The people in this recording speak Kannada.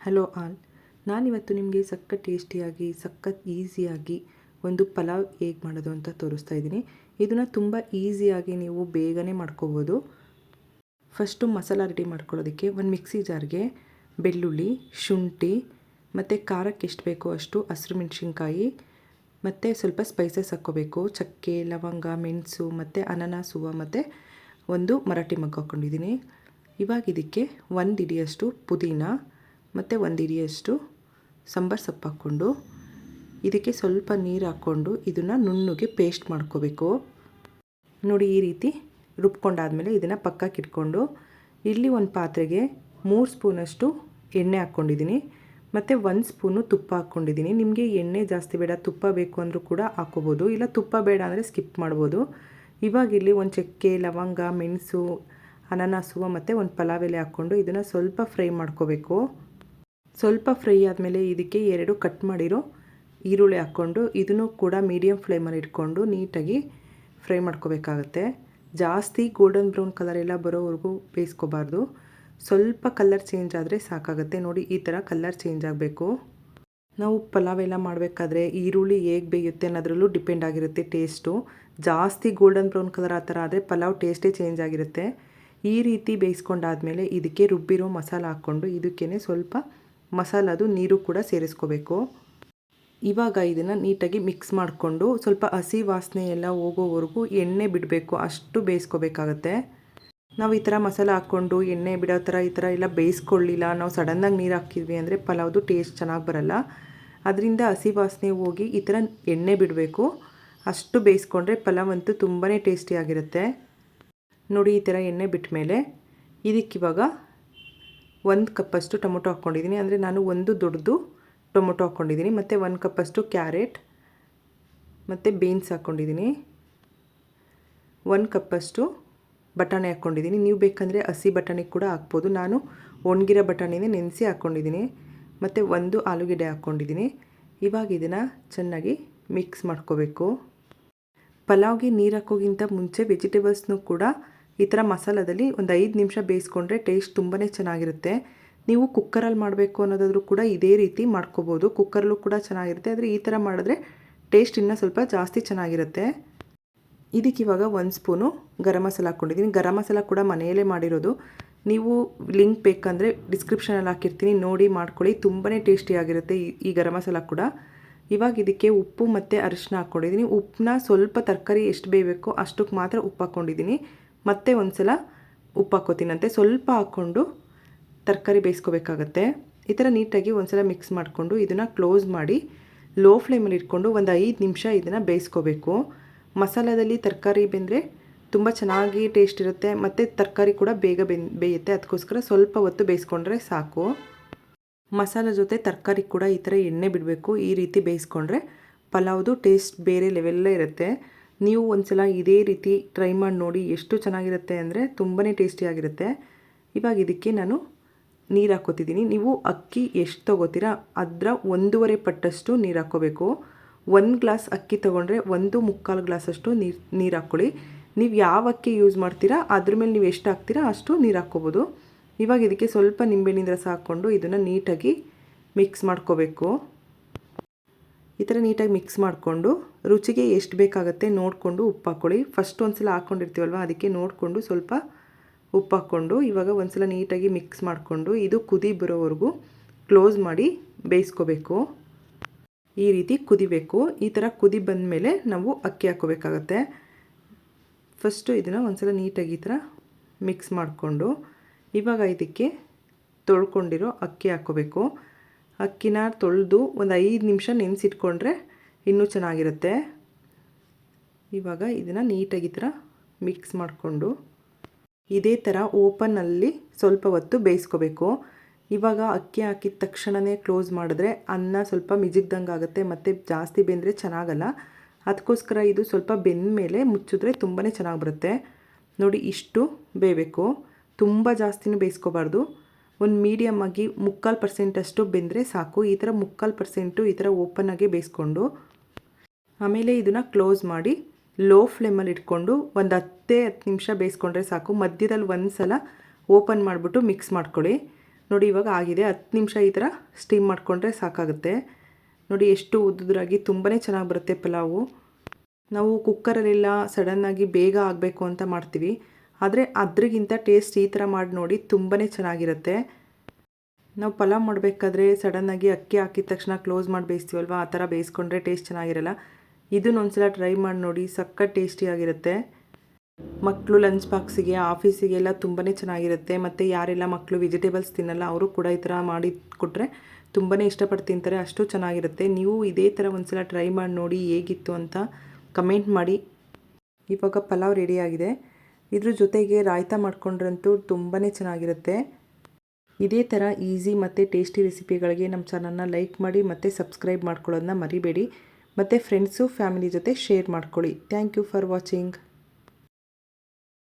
Hello all. ನಾನಿವತ್ತು ನಿಮಗೆ ಸಖತ್ ಟೇಸ್ಟಿಯಾಗಿ ಸಖತ್ ಈಸಿಯಾಗಿ ಒಂದು ಪಲಾವ್ ಹೇಗೆ ಮಾಡೋದು ಅಂತ ತೋರಿಸ್ತಾ ಇದ್ದೀನಿ. ಇದನ್ನು ತುಂಬ ಈಸಿಯಾಗಿ ನೀವು ಬೇಗನೆ ಮಾಡ್ಕೋಬೋದು. ಫಸ್ಟು ಮಸಾಲ ರೆಡಿ ಮಾಡ್ಕೊಳ್ಳೋದಕ್ಕೆ ಒಂದು ಮಿಕ್ಸಿ ಜಾರ್ಗೆ ಬೆಳ್ಳುಳ್ಳಿ, ಶುಂಠಿ ಮತ್ತು ಖಾರಕ್ಕೆ ಎಷ್ಟು ಬೇಕೋ ಅಷ್ಟು ಹಸಿರು ಮೆಣಸಿನ್ಕಾಯಿ ಮತ್ತು ಸ್ವಲ್ಪ ಸ್ಪೈಸಸ್ ಹಾಕ್ಕೋಬೇಕು. ಚಕ್ಕೆ, ಲವಂಗ, ಮೆಣಸು ಮತ್ತು ಅನಾನಸ್ ಹೂವು ಮತ್ತು ಒಂದು ಮರಾಠಿ ಮೊಗ್ಗು ಹಾಕ್ಕೊಂಡಿದ್ದೀನಿ. ಇವಾಗ ಇದಕ್ಕೆ ಒಂದು ಹಿಡಿಯಷ್ಟು ಪುದೀನ ಮತ್ತು ಒಂದು ಹಿಡಿಯಷ್ಟು ಸಾಂಬಾರು ಸೊಪ್ಪು ಹಾಕ್ಕೊಂಡು ಇದಕ್ಕೆ ಸ್ವಲ್ಪ ನೀರು ಹಾಕ್ಕೊಂಡು ಇದನ್ನು ನುಣ್ಣಗೆ ಪೇಸ್ಟ್ ಮಾಡ್ಕೋಬೇಕು. ನೋಡಿ, ಈ ರೀತಿ ರುಬ್ಕೊಂಡಾದಮೇಲೆ ಇದನ್ನು ಪಕ್ಕಕ್ಕೆ ಇಟ್ಕೊಂಡು ಇಲ್ಲಿ ಒಂದು ಪಾತ್ರೆಗೆ 3 ಸ್ಪೂನಷ್ಟು ಎಣ್ಣೆ ಹಾಕ್ಕೊಂಡಿದ್ದೀನಿ ಮತ್ತು 1 ಸ್ಪೂನು ತುಪ್ಪ ಹಾಕ್ಕೊಂಡಿದ್ದೀನಿ. ನಿಮಗೆ ಎಣ್ಣೆ ಜಾಸ್ತಿ ಬೇಡ, ತುಪ್ಪ ಬೇಕು ಅಂದರೂ ಕೂಡ ಹಾಕ್ಕೋಬೋದು, ಇಲ್ಲ ತುಪ್ಪ ಬೇಡ ಅಂದರೆ ಸ್ಕಿಪ್ ಮಾಡ್ಬೋದು. ಇವಾಗ ಇಲ್ಲಿ ಒಂದು ಚಕ್ಕೆ, ಲವಂಗ, ಮೆಣಸು, ಅನಾನಸ್ ಹೂವು ಮತ್ತು ಒಂದು ಪಲಾವ್ ಎಲೆ ಹಾಕ್ಕೊಂಡು ಇದನ್ನು ಸ್ವಲ್ಪ ಫ್ರೈ ಮಾಡ್ಕೋಬೇಕು. ಸ್ವಲ್ಪ ಫ್ರೈ ಆದಮೇಲೆ ಇದಕ್ಕೆ 2 ಕಟ್ ಮಾಡಿರೋ ಈರುಳ್ಳಿ ಹಾಕ್ಕೊಂಡು ಇದನ್ನು ಕೂಡ ಮೀಡಿಯಮ್ ಫ್ಲೇಮಲ್ಲಿ ಇಟ್ಕೊಂಡು ನೀಟಾಗಿ ಫ್ರೈ ಮಾಡ್ಕೋಬೇಕಾಗತ್ತೆ. ಜಾಸ್ತಿ ಗೋಲ್ಡನ್ ಬ್ರೌನ್ ಕಲರ್ ಎಲ್ಲ ಬರೋವರೆಗೂ ಬೇಯಿಸ್ಕೋಬಾರ್ದು. ಸ್ವಲ್ಪ ಕಲರ್ ಚೇಂಜ್ ಆದರೆ ಸಾಕಾಗುತ್ತೆ. ನೋಡಿ, ಈ ಥರ ಕಲರ್ ಚೇಂಜ್ ಆಗಬೇಕು. ನಾವು ಪಲಾವ್ ಎಲ್ಲ ಮಾಡಬೇಕಾದ್ರೆ ಈರುಳ್ಳಿ ಹೇಗೆ ಬೇಯುತ್ತೆ ಅನ್ನೋದ್ರಲ್ಲೂ ಡಿಪೆಂಡ್ ಆಗಿರುತ್ತೆ ಟೇಸ್ಟು. ಜಾಸ್ತಿ ಗೋಲ್ಡನ್ ಬ್ರೌನ್ ಕಲರ್ ಆ ಥರ ಆದರೆ ಪಲಾವ್ ಟೇಸ್ಟೇ ಚೇಂಜ್ ಆಗಿರುತ್ತೆ. ಈ ರೀತಿ ಬೇಯಿಸ್ಕೊಂಡಾದಮೇಲೆ ಇದಕ್ಕೆ ರುಬ್ಬಿರೋ ಮಸಾಲ ಹಾಕ್ಕೊಂಡು ಇದಕ್ಕೇ ಸ್ವಲ್ಪ ಮಸಾಲದು ನೀರು ಕೂಡ ಸೇರಿಸ್ಕೋಬೇಕು. ಇವಾಗ ಇದನ್ನು ನೀಟಾಗಿ ಮಿಕ್ಸ್ ಮಾಡಿಕೊಂಡು ಸ್ವಲ್ಪ ಹಸಿ ವಾಸನೆ ಎಲ್ಲ ಹೋಗೋವರೆಗೂ ಎಣ್ಣೆ ಬಿಡಬೇಕು, ಅಷ್ಟು ಬೇಯಿಸ್ಕೋಬೇಕಾಗತ್ತೆ. ನಾವು ಈ ಥರ ಮಸಾಲ ಹಾಕ್ಕೊಂಡು ಎಣ್ಣೆ ಬಿಡೋ ಥರ ಈ ಥರ ಎಲ್ಲ ಬೇಯಿಸ್ಕೊಳ್ಳಿಲ್ಲ, ನಾವು ಸಡನ್ನಾಗಿ ನೀರು ಹಾಕಿದ್ವಿ ಅಂದರೆ ಪಲಾವ್ದು ಟೇಸ್ಟ್ ಚೆನ್ನಾಗಿ ಬರಲ್ಲ. ಅದರಿಂದ ಹಸಿ ವಾಸನೆ ಹೋಗಿ ಈ ಥರ ಎಣ್ಣೆ ಬಿಡಬೇಕು. ಅಷ್ಟು ಬೇಯಿಸ್ಕೊಂಡ್ರೆ ಪಲಾವ್ ಅಂತೂ ತುಂಬಾ ಟೇಸ್ಟಿಯಾಗಿರುತ್ತೆ. ನೋಡಿ, ಈ ಥರ ಎಣ್ಣೆ ಬಿಟ್ಟ ಮೇಲೆ ಇದಕ್ಕಿವಾಗ 1 ಕಪ್ಪಷ್ಟು ಟೊಮೊಟೊ ಹಾಕ್ಕೊಂಡಿದ್ದೀನಿ. ಅಂದರೆ ನಾನು ಒಂದು ದೊಡ್ಡದು ಟೊಮೊಟೊ ಹಾಕ್ಕೊಂಡಿದ್ದೀನಿ ಮತ್ತು 1 ಕಪ್ಪಷ್ಟು ಕ್ಯಾರೆಟ್ ಮತ್ತು ಬೀನ್ಸ್ ಹಾಕ್ಕೊಂಡಿದ್ದೀನಿ. 1 ಕಪ್ಪಷ್ಟು ಬಟಾಣಿ ಹಾಕ್ಕೊಂಡಿದ್ದೀನಿ. ನೀವು ಬೇಕಂದರೆ ಹಸಿ ಬಟಾಣಿ ಕೂಡ ಹಾಕ್ಬೋದು. ನಾನು ಒಣಗಿರೋ ಬಟಾಣಿನೇ ನೆನೆಸಿ ಹಾಕ್ಕೊಂಡಿದ್ದೀನಿ ಮತ್ತು 1 ಆಲೂಗೆಡ್ಡೆ ಹಾಕ್ಕೊಂಡಿದ್ದೀನಿ. ಇವಾಗ ಇದನ್ನು ಚೆನ್ನಾಗಿ ಮಿಕ್ಸ್ ಮಾಡ್ಕೋಬೇಕು. ಪಲಾವ್ಗೆ ನೀರು ಹಾಕೋಕ್ಕಿಂತ ಮುಂಚೆ ವೆಜಿಟೇಬಲ್ಸ್ನೂ ಕೂಡ ಈ ಥರ ಮಸಾಲದಲ್ಲಿ ಒಂದು 5 ನಿಮಿಷ ಬೇಯಿಸ್ಕೊಂಡ್ರೆ ಟೇಸ್ಟ್ ತುಂಬಾ ಚೆನ್ನಾಗಿರುತ್ತೆ. ನೀವು ಕುಕ್ಕರಲ್ಲಿ ಮಾಡಬೇಕು ಅನ್ನೋದಾದರೂ ಕೂಡ ಇದೇ ರೀತಿ ಮಾಡ್ಕೋಬೋದು. ಕುಕ್ಕರಲ್ಲೂ ಕೂಡ ಚೆನ್ನಾಗಿರುತ್ತೆ, ಆದರೆ ಈ ಥರ ಮಾಡಿದ್ರೆ ಟೇಸ್ಟ್ ಇನ್ನೂ ಸ್ವಲ್ಪ ಜಾಸ್ತಿ ಚೆನ್ನಾಗಿರುತ್ತೆ. ಇದಕ್ಕಿವಾಗ 1 ಸ್ಪೂನು ಗರಂ ಮಸಾಲ ಹಾಕ್ಕೊಂಡಿದ್ದೀನಿ. ಗರಂ ಮಸಾಲ ಕೂಡ ಮನೆಯಲ್ಲೇ ಮಾಡಿರೋದು. ನೀವು ಲಿಂಕ್ ಬೇಕಂದರೆ ಡಿಸ್ಕ್ರಿಪ್ಷನಲ್ಲಿ ಹಾಕಿರ್ತೀನಿ, ನೋಡಿ ಮಾಡ್ಕೊಳ್ಳಿ. ತುಂಬಾ ಟೇಸ್ಟಿಯಾಗಿರುತ್ತೆ ಈ ಗರಂ ಮಸಾಲ ಕೂಡ. ಇವಾಗ ಇದಕ್ಕೆ ಉಪ್ಪು ಮತ್ತು ಅರಿಶಿನ ಹಾಕ್ಕೊಂಡಿದ್ದೀನಿ. ಉಪ್ಪನ್ನ ಸ್ವಲ್ಪ ತರಕಾರಿ ಎಷ್ಟು ಬೇಯಬೇಕೋ ಅಷ್ಟಕ್ಕೆ ಮಾತ್ರ ಉಪ್ಪು ಹಾಕ್ಕೊಂಡಿದ್ದೀನಿ. ಮತ್ತೆ ಒಂದು ಸಲ ಉಪ್ಪು ಹಾಕ್ಕೋತೀನಂತೆ. ಸ್ವಲ್ಪ ಹಾಕ್ಕೊಂಡು ತರಕಾರಿ ಬೇಯಿಸ್ಕೋಬೇಕಾಗತ್ತೆ. ಈ ಥರ ನೀಟಾಗಿ ಒಂದು ಸಲ ಮಿಕ್ಸ್ ಮಾಡಿಕೊಂಡು ಇದನ್ನು ಕ್ಲೋಸ್ ಮಾಡಿ ಲೋ ಫ್ಲೇಮಲ್ಲಿ ಇಟ್ಕೊಂಡು ಒಂದು 5 ನಿಮಿಷ ಇದನ್ನು ಬೇಯಿಸ್ಕೋಬೇಕು. ಮಸಾಲದಲ್ಲಿ ತರಕಾರಿ ಬೆಂದರೆ ತುಂಬ ಚೆನ್ನಾಗಿ ಟೇಸ್ಟ್ ಇರುತ್ತೆ ಮತ್ತು ತರಕಾರಿ ಕೂಡ ಬೇಗ ಬೇಯುತ್ತೆ. ಅದಕ್ಕೋಸ್ಕರ ಸ್ವಲ್ಪ ಹೊತ್ತು ಬೇಯಿಸ್ಕೊಂಡ್ರೆ ಸಾಕು. ಮಸಾಲ ಜೊತೆ ತರಕಾರಿ ಕೂಡ ಈ ಥರ ಎಣ್ಣೆ ಬಿಡಬೇಕು. ಈ ರೀತಿ ಬೇಯಿಸ್ಕೊಂಡ್ರೆ ಪಲಾವ್ದು ಟೇಸ್ಟ್ ಬೇರೆ ಲೆವೆಲ್ಲೇ ಇರುತ್ತೆ. ನೀವು ಒಂದು ಸಲ ಇದೇ ರೀತಿ ಟ್ರೈ ಮಾಡಿ ನೋಡಿ, ಎಷ್ಟು ಚೆನ್ನಾಗಿರುತ್ತೆ ಅಂದರೆ ತುಂಬಾ ಟೇಸ್ಟಿಯಾಗಿರುತ್ತೆ. ಇವಾಗ ಇದಕ್ಕೆ ನಾನು ನೀರು ಹಾಕ್ಕೋತಿದ್ದೀನಿ. ನೀವು ಅಕ್ಕಿ ಎಷ್ಟು ತೊಗೋತೀರಾ ಅದರ 1.5 ಪಟ್ಟಷ್ಟು ನೀರು ಹಾಕ್ಕೋಬೇಕು. 1 ಗ್ಲಾಸ್ ಅಕ್ಕಿ ತೊಗೊಂಡ್ರೆ 1.25 ಗ್ಲಾಸಷ್ಟು ನೀರು ಹಾಕ್ಕೊಳ್ಳಿ. ನೀವು ಯಾವ ಅಕ್ಕಿ ಯೂಸ್ ಮಾಡ್ತೀರಾ ಅದ್ರ ಮೇಲೆ ನೀವು ಎಷ್ಟು ಹಾಕ್ತೀರಾ ಅಷ್ಟು ನೀರು ಹಾಕ್ಕೋಬೋದು. ಇವಾಗ ಇದಕ್ಕೆ ಸ್ವಲ್ಪ ನಿಂಬೆಹಣ್ಣಿನ ರಸ ಹಾಕ್ಕೊಂಡು ಇದನ್ನು ನೀಟಾಗಿ ಮಿಕ್ಸ್ ಮಾಡ್ಕೋಬೇಕು. ಈ ಥರ ನೀಟಾಗಿ ಮಿಕ್ಸ್ ಮಾಡಿಕೊಂಡು ರುಚಿಗೆ ಎಷ್ಟು ಬೇಕಾಗುತ್ತೆ ನೋಡಿಕೊಂಡು ಉಪ್ಪು ಹಾಕ್ಕೊಳ್ಳಿ. ಫಸ್ಟ್ ಒಂದು ಸಲ ಹಾಕ್ಕೊಂಡಿರ್ತೀವಲ್ವ, ಅದಕ್ಕೆ ನೋಡಿಕೊಂಡು ಸ್ವಲ್ಪ ಉಪ್ಪು ಹಾಕ್ಕೊಂಡು ಇವಾಗ ಒಂದು ಸಲ ನೀಟಾಗಿ ಮಿಕ್ಸ್ ಮಾಡಿಕೊಂಡು ಇದು ಕುದಿ ಬರೋವರೆಗೂ ಕ್ಲೋಸ್ ಮಾಡಿ ಬೇಯಿಸ್ಕೋಬೇಕು. ಈ ರೀತಿ ಕುದಿಬೇಕು. ಈ ಥರ ಕುದಿ ಬಂದ ಮೇಲೆ ನಾವು ಅಕ್ಕಿ ಹಾಕ್ಕೋಬೇಕಾಗತ್ತೆ. ಫಸ್ಟು ಇದನ್ನು ಒಂದು ಸಲ ನೀಟಾಗಿ ಈ ಥರ ಮಿಕ್ಸ್ ಮಾಡಿಕೊಂಡು ಇವಾಗ ಇದಕ್ಕೆ ತೊಳ್ಕೊಂಡಿರೋ ಅಕ್ಕಿ ಹಾಕ್ಕೋಬೇಕು. ಅಕ್ಕಿನ ತೊಳೆದು ಒಂದು 5 ನಿಮಿಷ ನೆನೆಸಿಟ್ಕೊಂಡ್ರೆ ಇನ್ನೂ ಚೆನ್ನಾಗಿರುತ್ತೆ. ಇವಾಗ ಇದನ್ನು ನೀಟಾಗಿ ಈ ಥರ ಮಿಕ್ಸ್ ಮಾಡಿಕೊಂಡು ಇದೇ ಥರ ಓಪನ್ನಲ್ಲಿ ಸ್ವಲ್ಪ ಹೊತ್ತು ಬೇಯಿಸ್ಕೋಬೇಕು. ಇವಾಗ ಅಕ್ಕಿ ಹಾಕಿದ ತಕ್ಷಣವೇ ಕ್ಲೋಸ್ ಮಾಡಿದ್ರೆ ಅನ್ನ ಸ್ವಲ್ಪ ಮಿಜಿಗ್ದಂಗೆ ಆಗುತ್ತೆ ಮತ್ತು ಜಾಸ್ತಿ ಬೆಂದರೆ ಚೆನ್ನಾಗಲ್ಲ. ಅದಕ್ಕೋಸ್ಕರ ಇದು ಸ್ವಲ್ಪ ಬೆಂದ ಮೇಲೆ ಮುಚ್ಚಿದ್ರೆ ತುಂಬಾ ಚೆನ್ನಾಗಿ ಬರುತ್ತೆ. ನೋಡಿ, ಇಷ್ಟು ಬೇಯಬೇಕು. ತುಂಬ ಜಾಸ್ತಿನೂ ಬೇಯಿಸ್ಕೋಬಾರ್ದು. ಒಂದು ಮೀಡಿಯಮ್ ಆಗಿ 3/4% ಅಷ್ಟು ಬೆಂದರೆ ಸಾಕು. ಈ ಥರ 3/4% ಈ ಥರ ಓಪನ್ನಾಗೆ ಬೇಯಿಸ್ಕೊಂಡು ಆಮೇಲೆ ಇದನ್ನು ಕ್ಲೋಸ್ ಮಾಡಿ ಲೋ ಫ್ಲೇಮಲ್ಲಿ ಇಟ್ಕೊಂಡು ಒಂದು 10 ನಿಮಿಷ ಬೇಯಿಸ್ಕೊಂಡ್ರೆ ಸಾಕು. ಮಧ್ಯದಲ್ಲಿ ಒಂದು ಸಲ ಓಪನ್ ಮಾಡಿಬಿಟ್ಟು ಮಿಕ್ಸ್ ಮಾಡ್ಕೊಳ್ಳಿ. ನೋಡಿ ಇವಾಗ ಆಗಿದೆ. 10 ನಿಮಿಷ ಈ ಥರ ಸ್ಟೀಮ್ ಮಾಡಿಕೊಂಡ್ರೆ ಸಾಕಾಗುತ್ತೆ. ನೋಡಿ ಎಷ್ಟು ಉದ್ದುದ್ರಾಗಿ ತುಂಬಾ ಚೆನ್ನಾಗಿ ಬರುತ್ತೆ ಪಲಾವು. ನಾವು ಕುಕ್ಕರಲ್ಲೆಲ್ಲ ಸಡನ್ನಾಗಿ ಬೇಗ ಆಗಬೇಕು ಅಂತ ಮಾಡ್ತೀವಿ, ಆದರೆ ಅದ್ರಿಗಿಂತ ಟೇಸ್ಟ್ ಈ ಥರ ಮಾಡಿ ನೋಡಿ ತುಂಬಾ ಚೆನ್ನಾಗಿರುತ್ತೆ. ನಾವು ಪಲಾವ್ ಮಾಡಬೇಕಾದ್ರೆ ಸಡನ್ನಾಗಿ ಅಕ್ಕಿ ಹಾಕಿದ ತಕ್ಷಣ ಕ್ಲೋಸ್ ಮಾಡಿ ಬೇಯಿಸ್ತೀವಲ್ವ, ಆ ಥರ ಬೇಯಿಸ್ಕೊಂಡ್ರೆ ಟೇಸ್ಟ್ ಚೆನ್ನಾಗಿರಲ್ಲ. ಇದನ್ನೊಂದ್ಸಲ ಟ್ರೈ ಮಾಡಿ ನೋಡಿ, ಸಖತ್ ಟೇಸ್ಟಿಯಾಗಿರುತ್ತೆ. ಮಕ್ಕಳು ಲಂಚ್ ಬಾಕ್ಸಿಗೆ, ಆಫೀಸಿಗೆಲ್ಲ ತುಂಬಾ ಚೆನ್ನಾಗಿರುತ್ತೆ. ಮತ್ತು ಯಾರೆಲ್ಲ ಮಕ್ಕಳು ವೆಜಿಟೇಬಲ್ಸ್ ತಿನ್ನಲ್ಲ ಅವರು ಕೂಡ ಈ ಥರ ಮಾಡಿ ಕೊಟ್ಟರೆ ತುಂಬಾ ಇಷ್ಟಪಟ್ಟು ತಿಂತಾರೆ, ಅಷ್ಟು ಚೆನ್ನಾಗಿರುತ್ತೆ. ನೀವು ಇದೇ ಥರ ಒಂದ್ಸಲ ಟ್ರೈ ಮಾಡಿ ನೋಡಿ ಹೇಗಿತ್ತು ಅಂತ ಕಮೆಂಟ್ ಮಾಡಿ. ಇವಾಗ ಪಲಾವ್ ರೆಡಿಯಾಗಿದೆ. ಇದ್ರ ಜೊತೆಗೆ ರಾಯ್ತ ಮಾಡ್ಕೊಂಡ್ರಂತೂ ತುಂಬಾ ಚೆನ್ನಾಗಿರುತ್ತೆ. ಇದೇ ಥರ ಈಸಿ ಮತ್ತು ಟೇಸ್ಟಿ ರೆಸಿಪಿಗಳಿಗೆ ನಮ್ಮ ಚಾನಲ್ನ ಲೈಕ್ ಮಾಡಿ ಮತ್ತು ಸಬ್ಸ್ಕ್ರೈಬ್ ಮಾಡ್ಕೊಳ್ಳೋದನ್ನ ಮರಿಬೇಡಿ. ಮತ್ತು ಫ್ರೆಂಡ್ಸು ಫ್ಯಾಮಿಲಿ ಜೊತೆ ಶೇರ್ ಮಾಡ್ಕೊಳ್ಳಿ. Thank you for watching.